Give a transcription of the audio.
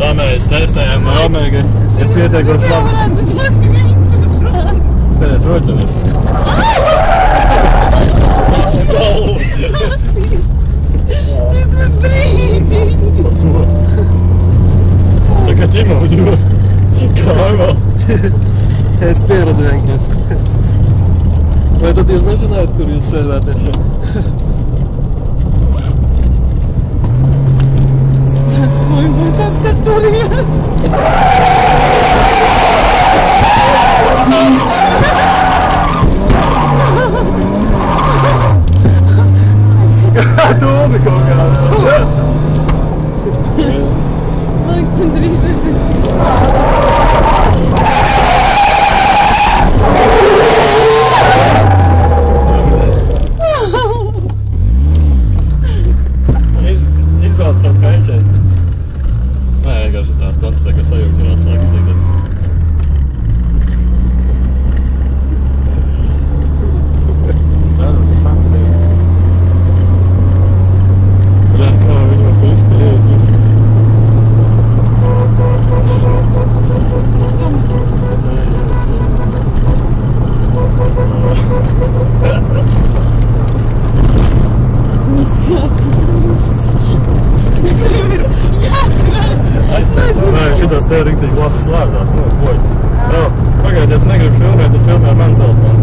Tā mēs testējām no Omega. Ir pietiekoši labi. Tā varētu būt diezgan interesanti. Skaties, rocini. Vismaz brīdī. Tagad iemoģo. Kā vēl? Es pieradu vienkārši. Vai tad jūs nezinājāt, kur jūs sēdāties? Tas, ka tur jūs. Domi kaut kādā. Man liekas, un drīz es tas Izbrauc tādu kaļķēt. Nē, vienkārši tā konstatē, ka sajūta ir atsākas tagad. Tādas saktī. Bļā, kā viņa pistējas. Nē, šitas te riktīgi labi slēdzās, poļas. Pagaidiet, negribu filmēt, tad filmē ar manu telefonu.